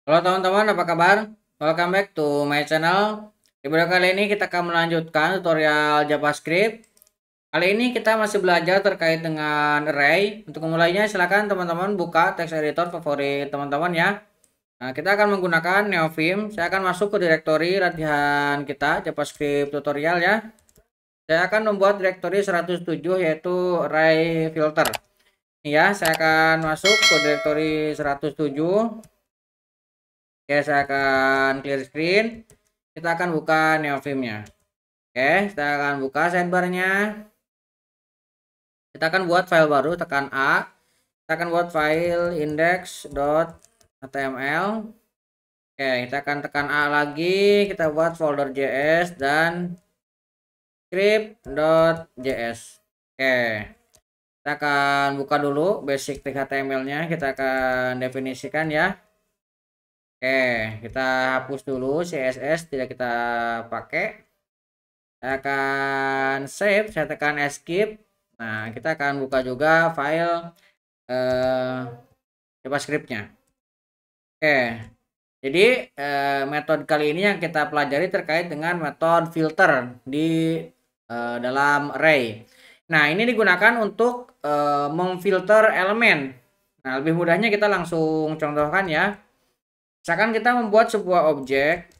Halo teman-teman, apa kabar? Welcome back to my channel. Di video kali ini kita akan melanjutkan tutorial JavaScript. Kali ini kita masih belajar terkait dengan array. Untuk memulainya, silakan teman-teman buka text editor favorit teman-teman ya. Nah, kita akan menggunakan Neovim. Saya akan masuk ke direktori latihan kita, JavaScript tutorial ya. Saya akan membuat direktori 107 yaitu array filter. Ya, saya akan masuk ke direktori 107. Oke, saya akan clear screen. Kita akan buka Neovim-nya. Oke, kita akan buka sidebar-nya. Kita akan buat file baru, tekan A. Kita akan buat file index.html. Oke, kita akan tekan A lagi. Kita buat folder JS dan script.js. Oke, kita akan buka dulu basic HTML-nya. Kita akan definisikan ya. Oke, kita hapus dulu CSS, tidak kita pakai. Saya akan save, saya tekan escape. Nah, kita akan buka juga file JavaScript-nya. Oke, jadi metode kali ini yang kita pelajari terkait dengan metode filter di dalam array. Nah, ini digunakan untuk memfilter elemen. Nah, lebih mudahnya kita langsung contohkan ya. Misalkan kita membuat sebuah objek,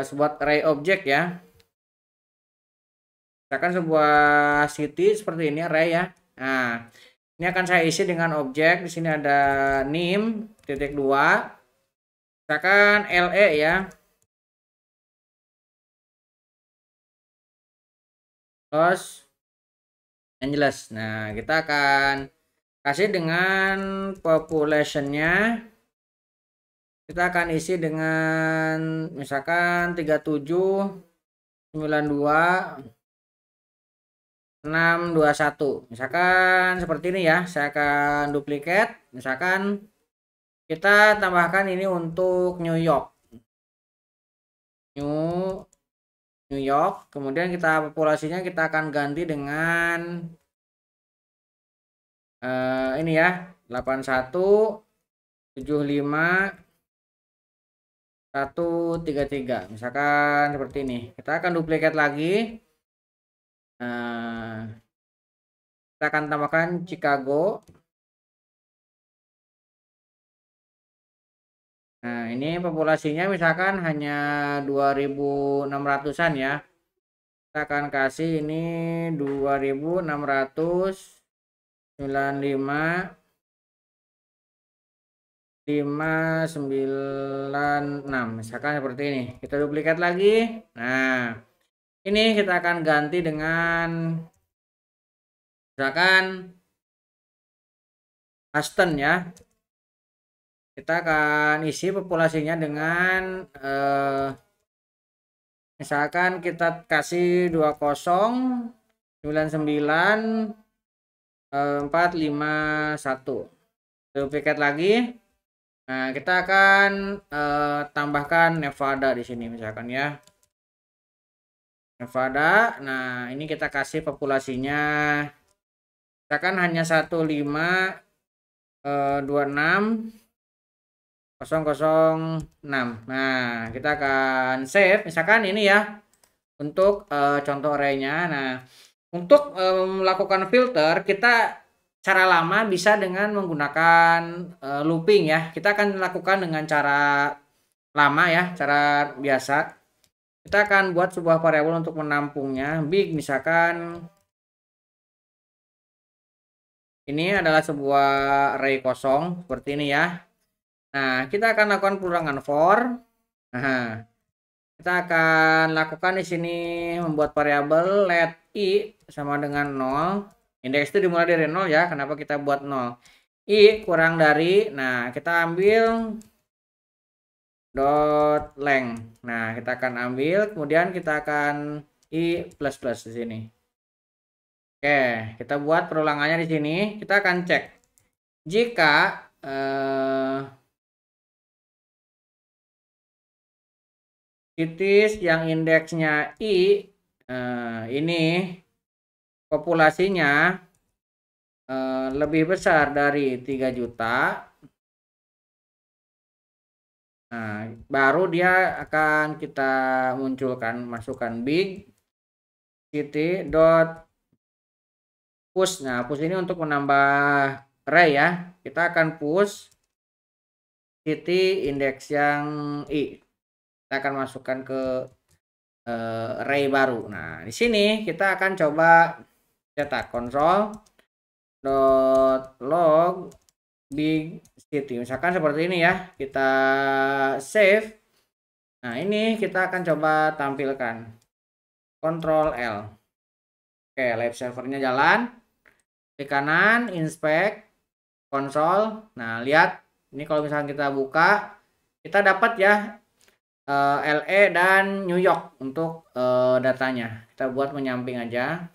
sebuah array objek ya. Misalkan sebuah city seperti ini array ya. Nah, ini akan saya isi dengan objek. Di sini ada name titik 2. Misalkan LE ya. Los Angeles. Nah, kita akan kasih dengan population-nya. Kita akan isi dengan misalkan 37 92 621. Misalkan seperti ini ya. Saya akan duplicate. Misalkan kita tambahkan ini untuk New York. New York. Kemudian kita populasinya kita akan ganti dengan ini ya. 81 75 133. Misalkan seperti ini. Kita akan duplicate lagi. Kita akan tambahkan Chicago. Nah, ini populasinya misalkan hanya 2600-an ya. Kita akan kasih ini 2695 596. Misalkan seperti ini. Kita duplikat lagi. Nah, ini kita akan ganti dengan misalkan Aston ya. Kita akan isi populasinya dengan misalkan kita kasih 2099 451. Duplikat lagi. Nah, kita akan tambahkan Nevada di sini misalkan ya. Nevada. Nah, ini kita kasih populasinya misalkan hanya 1526 006. Nah, kita akan save misalkan ini ya untuk contoh arraynya. Nah, untuk melakukan filter kita cara lama bisa dengan menggunakan looping ya. Kita akan lakukan dengan cara lama ya, cara biasa. Kita akan buat sebuah variabel untuk menampungnya. Big misalkan ini adalah sebuah array kosong seperti ini ya. Nah, kita akan lakukan pengulangan for. Nah, kita akan lakukan di sini membuat variabel let i sama dengan 0. Indeks itu dimulai dari 0 ya. Kenapa kita buat 0? I kurang dari, nah kita ambil dot length. Nah, kita akan ambil, kemudian kita akan i plus plus di sini. Oke, kita buat perulangannya di sini. Kita akan cek jika cities yang indeksnya i ini populasinya lebih besar dari 3 juta, Nah, baru dia akan kita munculkan, masukkan big city dot push. Nah, push ini untuk menambah array ya. Kita akan push city index yang i. Kita akan masukkan ke array baru. Nah, di sini kita akan coba cetak console dot log big city. Misalkan seperti ini ya. Kita save. Nah, ini kita akan coba tampilkan. Ctrl L. Oke, live servernya jalan. Klik kanan, inspect, konsol. Nah, lihat. Ini kalau misalnya kita buka, kita dapat ya LE dan New York untuk datanya. Kita buat menyamping aja.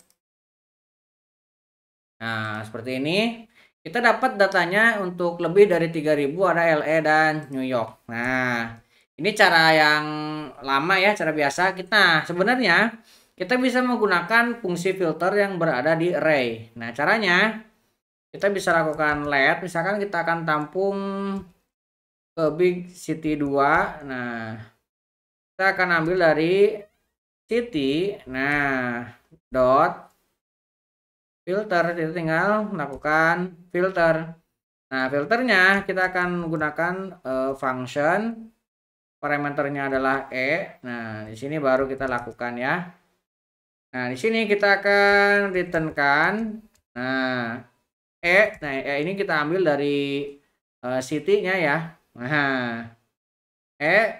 Nah, seperti ini. Kita dapat datanya untuk lebih dari 3000 ada LE dan New York. Nah, ini cara yang lama ya, cara biasa. Kita sebenarnya kita bisa menggunakan fungsi filter yang berada di array. Nah, caranya kita bisa lakukan let, misalkan kita akan tampung ke big city 2. Nah, kita akan ambil dari city. Nah, dot filter, kita tinggal melakukan filter. Nah, filternya kita akan gunakan function, parameternya adalah e. Nah, di sini baru kita lakukan ya. Nah, di sini kita akan returnkan. Nah, nah ini kita ambil dari city-nya ya. Nah,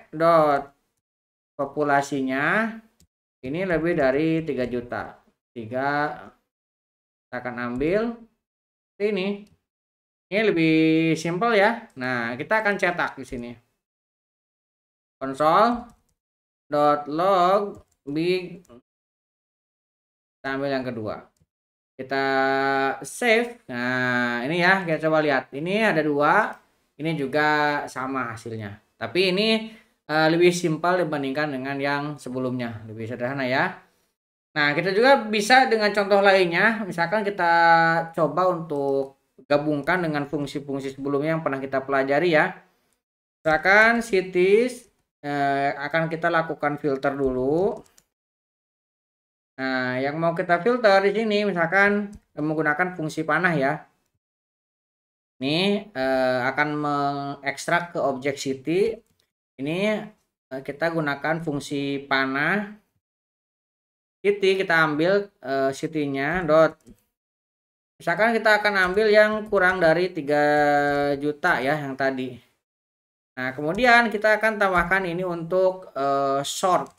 dot populasinya ini lebih dari 3 juta. 3 kita akan ambil ini. Ini lebih simpel ya. Nah, kita akan cetak di sini. Console.log big. Kita ambil yang kedua. Kita save. Nah, ini ya, kita coba lihat. Ini ada 2. Ini juga sama hasilnya. Tapi ini lebih simpel dibandingkan dengan yang sebelumnya. Lebih sederhana ya. Nah, kita juga bisa dengan contoh lainnya. Misalkan kita coba untuk gabungkan dengan fungsi-fungsi sebelumnya yang pernah kita pelajari ya. Misalkan cities akan kita lakukan filter dulu. Nah, yang mau kita filter di sini misalkan menggunakan fungsi panah ya. Ini akan mengekstrak ke objek city. Ini kita gunakan fungsi panah. City kita ambil city-nya dot. Misalkan kita akan ambil yang kurang dari 3 juta ya yang tadi. Nah, kemudian kita akan tambahkan ini untuk sort.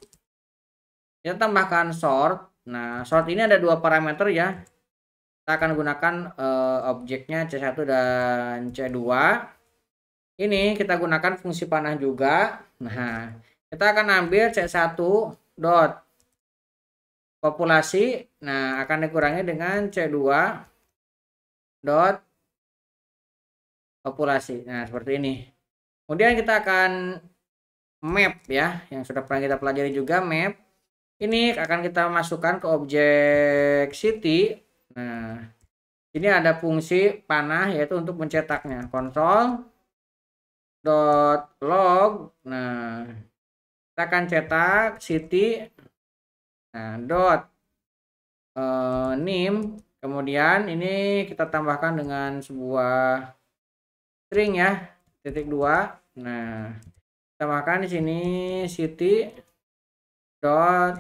Kita tambahkan sort. Nah, sort ini ada 2 parameter ya. Kita akan gunakan objeknya C1 dan C2. Ini kita gunakan fungsi panah juga. Nah, kita akan ambil C1 dot populasi. Nah, akan dikurangi dengan C2 dot populasi. Nah, seperti ini. Kemudian kita akan map ya, yang sudah pernah kita pelajari juga map. Ini akan kita masukkan ke objek city. Nah, ini ada fungsi panah yaitu untuk mencetaknya. Console dot log. Nah, kita akan cetak city. Nah, dot name. Kemudian ini kita tambahkan dengan sebuah string ya, .2. Nah, tambahkan di sini city dot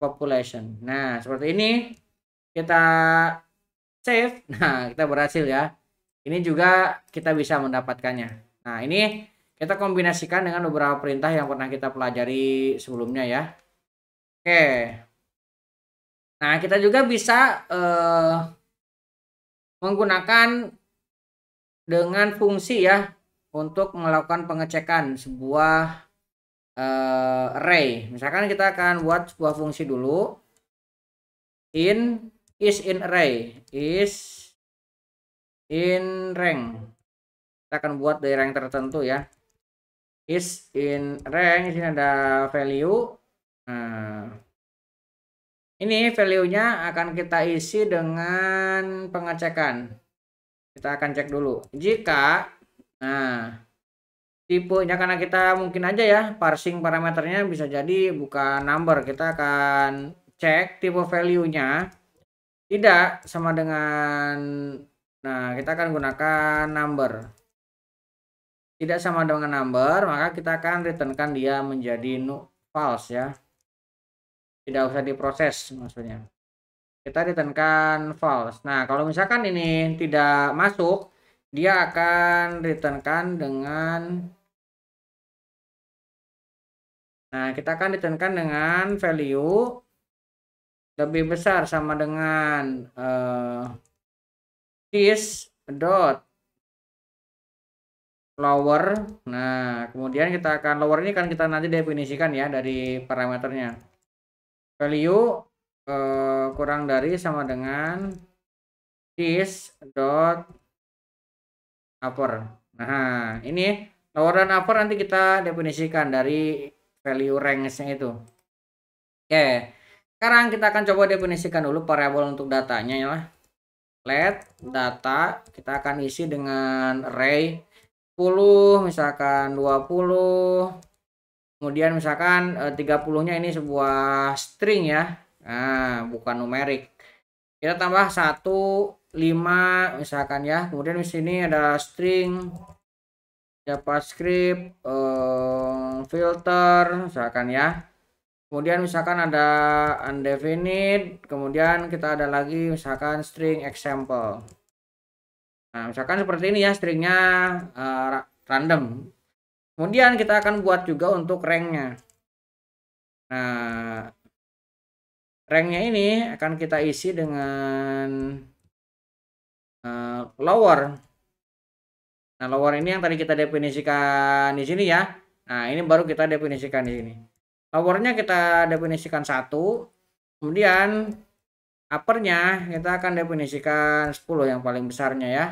population. Nah, seperti ini kita save. Nah, kita berhasil ya. Ini juga kita bisa mendapatkannya. Nah, ini kita kombinasikan dengan beberapa perintah yang pernah kita pelajari sebelumnya ya. Oke. Nah, kita juga bisa menggunakan dengan fungsi ya untuk melakukan pengecekan sebuah array. Misalkan kita akan buat sebuah fungsi dulu. Is in array, is in rank. Kita akan buat dari rank tertentu ya. Is in rank, di sini ada value. Nah, ini value-nya akan kita isi dengan pengecekan. Kita akan cek dulu. Jika, nah, tipenya karena kita mungkin aja ya parsing parameternya bisa jadi bukan number. Kita akan cek tipe value-nya tidak sama dengan, nah kita akan gunakan number. Tidak sama dengan number, maka kita akan returnkan dia menjadi false ya. Tidak usah diproses maksudnya. Kita returnkan false. Nah, kalau misalkan ini tidak masuk, dia akan returnkan dengan, nah kita akan returnkan dengan value lebih besar sama dengan this dot lower. Nah, kemudian kita akan lower ini kan kita nanti definisikan ya dari parameternya. Value kurang dari sama dengan this dot upper. Nah, ini lower dan upper nanti kita definisikan dari value range-nya itu. Oke, sekarang kita akan coba definisikan dulu variabel untuk datanya ya. Let data kita akan isi dengan array 10, misalkan 20, kemudian misalkan 30-nya ini sebuah string ya. Nah, bukan numerik. Kita tambah 1, 5 misalkan ya. Kemudian di sini ada string JavaScript filter misalkan ya. Kemudian misalkan ada undefinite, kemudian kita ada lagi misalkan string example. Nah, misalkan seperti ini ya stringnya random. Kemudian kita akan buat juga untuk ranknya. Nah, ranknya ini akan kita isi dengan lower. Nah, lower ini yang tadi kita definisikan di sini ya. Nah, ini baru kita definisikan di sini. Lowernya kita definisikan 1. Kemudian uppernya kita akan definisikan 10 yang paling besarnya ya.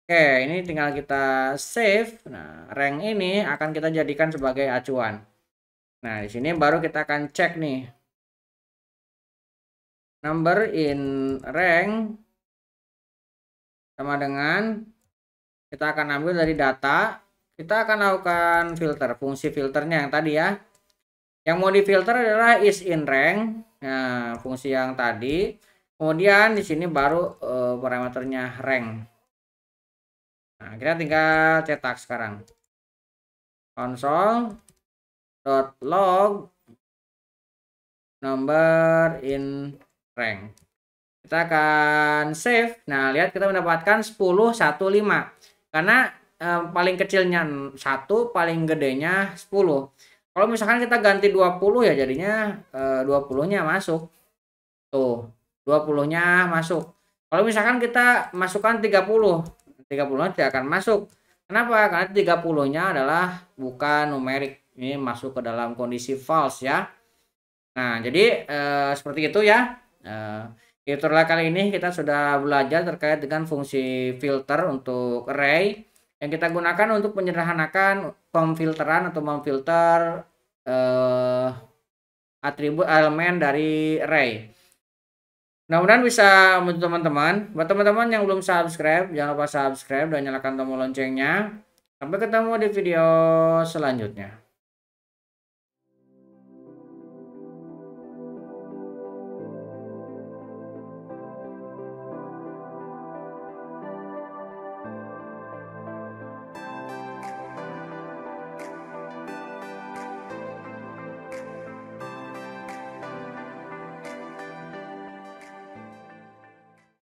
Oke, ini tinggal kita save. Nah, rank ini akan kita jadikan sebagai acuan. Nah, di sini baru kita akan cek nih. Number in rank sama dengan kita akan ambil dari data, kita akan lakukan filter, fungsi filternya yang tadi ya. Yang mau difilter adalah is in rank. Nah, fungsi yang tadi. Kemudian di sini baru parameternya rank. Nah, kita tinggal cetak sekarang. Console.log number in rank. Kita akan save. Nah, lihat kita mendapatkan 10, 1, 5. Karena paling kecilnya 1, paling gedenya 10. Kalau misalkan kita ganti 20 ya jadinya 20-nya masuk. Tuh, 20-nya masuk. Kalau misalkan kita masukkan 30, 30-nya tidak akan masuk. Kenapa? Karena 30-nya adalah bukan numerik. Ini masuk ke dalam kondisi false ya. Nah, jadi seperti itu ya. Tutorial kali ini kita sudah belajar terkait dengan fungsi filter untuk array yang kita gunakan untuk menyederhanakan pemfilteran atau memfilter atribut elemen dari array. Mudah-mudahan bisa membantu teman-teman. Buat teman-teman yang belum subscribe, jangan lupa subscribe dan nyalakan tombol loncengnya. Sampai ketemu di video selanjutnya.